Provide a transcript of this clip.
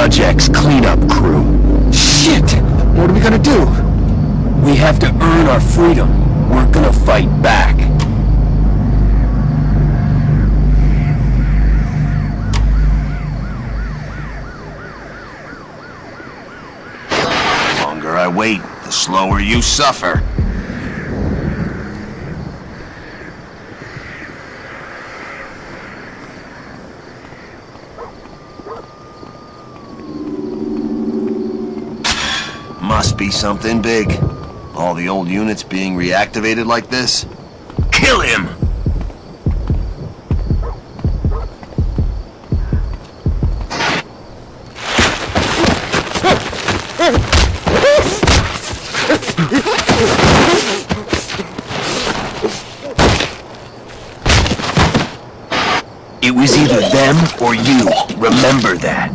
project's cleanup crew. Shit! What are we gonna do? We have to earn our freedom. We're gonna fight back. The longer I wait, the slower you suffer. Must be something big. All the old units being reactivated like this. Kill him! It was either them or you. Remember that.